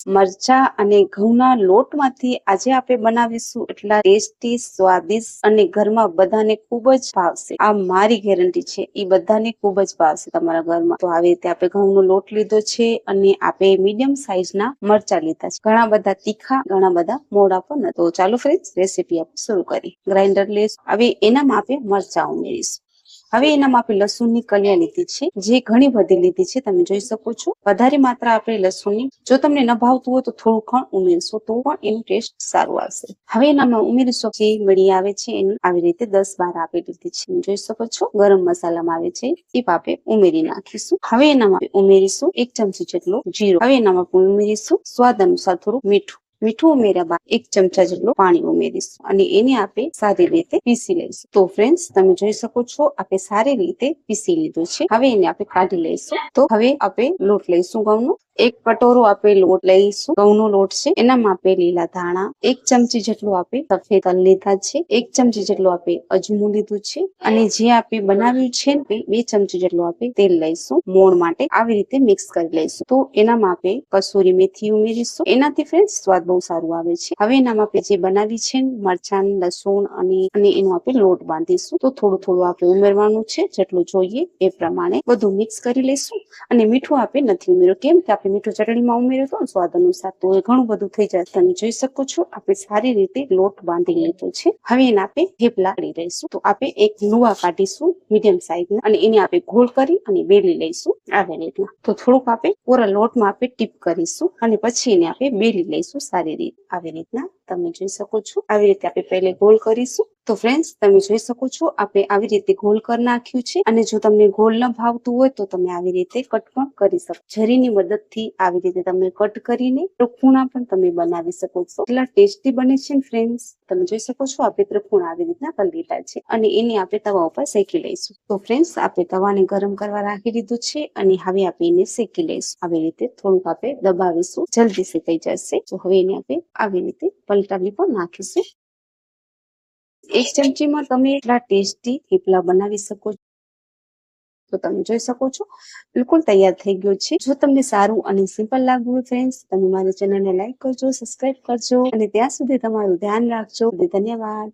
મરચા અને ઘઉંના લોટમાંથી આજે આપણે બનાવીશું એટલા ટેસ્ટી, સ્વાદિષ્ટ અને ઘરમાં બધાને ખૂબ જ ભાવશે. આ મારી ગેરંટી છે, એ બધાને ખૂબ જ ભાવશે તમારા ઘરમાં. તો આવી રીતે આપણે ઘઉંનો લોટ લીધો છે અને આપણે મીડિયમ સાઈઝના મરચા લીધા છે. ઘણા બધા તીખા, ઘણા બધા મોડા પણ. તો ચાલો ફ્રેન્ડ્સ, રેસીપી આપણે શરૂ કરી. ગ્રાઇન્ડર લઈશું. હવે એનામાં આપણે મરચા ઉમેરીશું. હવે એનામાં આપણે લસણની કલિયા લીધી છે, જે ઘણી બધી લીધી છે, તમે જોઈ શકો છો. વધારે માત્રા આપણે લસણની, જો તમને ન ભાવતું હોય તો થોડું ખણ ઉમેરશો તો પણ એનું ટેસ્ટ સારું આવશે. હવે એનામાં ઉમેરીશું જે મળી આવે છે એની આવી રીતે 10-12 આપી દીધી છે, જોઈ શકો છો. ગરમ મસાલામાં આવે છે એ આપણે ઉમેરી નાખીશું. હવે એનામાં ઉમેરીશું 1 ચમચી જેટલો જીરો. હવે એનામાં ઉમેરીશું સ્વાદ અનુસાર થોડું મીઠું. મીઠું ઉમેર્યા બાદ 1 ચમચા જેટલું પાણી ઉમેરીશું અને એને આપણે સારી રીતે પીસી લઈશું. તો ફ્રેન્ડ્સ, તમે જોઈ શકો છો આપણે સારી રીતે પીસી લીધું છે. હવે એને આપણે કાઢી લઈશું. તો હવે આપણે લોટ લઈશું ઘઉંનો. 1 કટોરો આપણે લોટ લઈશું. ઘઉંનો લોટ છે, એનામાં આપણે લીલા ધાણા 1 ચમચી જેટલું આપણે સફેદ તલ લીધા છે, 1 ચમચી જેટલું આપણે અજમું લીધું છે અને જે આપણે બનાવ્યું છે ને 2 ચમચી જેટલું આપણે તેલ લઈશું મોણ માટે. આવી રીતે મિક્સ કરી લઈશું. તો એનામાં આપણે કસૂરી મેથી ઉમેરીશું. એનાથી ફ્રેન્ડ્સ સ્વાદ બહુ સારું આવે છે. હવે એનામાં આપણે જે બનાવી છે મરચાં, લસણ અને એનો આપણે લોટ બાંધીશું. તો થોડું થોડું આપણે ઉમેરવાનું છે, જેટલું જોઈએ એ પ્રમાણે બધું મિક્સ કરી લઈશું. અને મીઠું આપણે નથી ઉમેર્યું, કેમ કે આપણે મીઠું ચટણીમાં ઉમેર્યું હતું ને સ્વાદ અનુસાર, તો એ ઘણું બધું થઈ જાય. તમે જોઈ શકો છો આપણે સારી રીતે લોટ બાંધી લીધો છે. હવે એને આપણે થેપલા કરી લઈશું. તો આપણે એક લુવા કાઢીશું મીડિયમ સાઈઝના અને એને આપણે ગોળ કરી અને બેલી લઈશું આવી રીતના. તો થોડુંક આપણે પૂરા લોટમાં આપણે ટીપ કરીશું અને પછી એને આપણે બેલી લઈશું સારી રીતે આવી રીતના. તમે જોઈ શકો છો આવી રીતે આપણે પહેલે ગોળ કરીશું. તો ફ્રેન્ડ્સ, તમે જોઈ શકો છો આપણે આવી રીતે ગોળ કરી નાખ્યું છે. અને જો તમને ગોળ ન ભાવતું હોય તો તમે આવી રીતે કટ પણ કરી શકો. છરીની મદદથી આવી રીતે તમે કટ કરીને ત્રિકોણા પણ તમે બનાવી શકો છો. એટલા ટેસ્ટી બને છે ને ફ્રેન્ડ્સ, તમે જોઈ શકો છો આપણે ત્રિકોણા આવી રીતના કરી લીધા છે અને એને આપણે તવા ઉપર શેકી લઈશું. તો ફ્રેન્ડ્સ, આપણે તવાને ગરમ કરવા રાખી દીધું છે અને હવે આપણે એને શેકી લઈશું. આવી રીતે થોડુંક આપણે દબાવીશું, જલ્દી શેકાઈ જશે. તો હવે એને આપણે આવી રીતે પલટાવી પણ નાખીશું. 1 ચમચીમાં તમે એટલા ટેસ્ટી થેપલા બનાવી શકો છો. તો તમે જોઈ શકો છો બિલકુલ તૈયાર થઈ ગયો છે. જો તમને સારું અને સિમ્પલ લાગ્યું હોય ફ્રેન્ડ્સ, તમે મારી ચેનલને લાઈક કરજો, સબસ્ક્રાઇબ કરજો અને ત્યાં સુધી તમારું ધ્યાન રાખજો. ધન્યવાદ.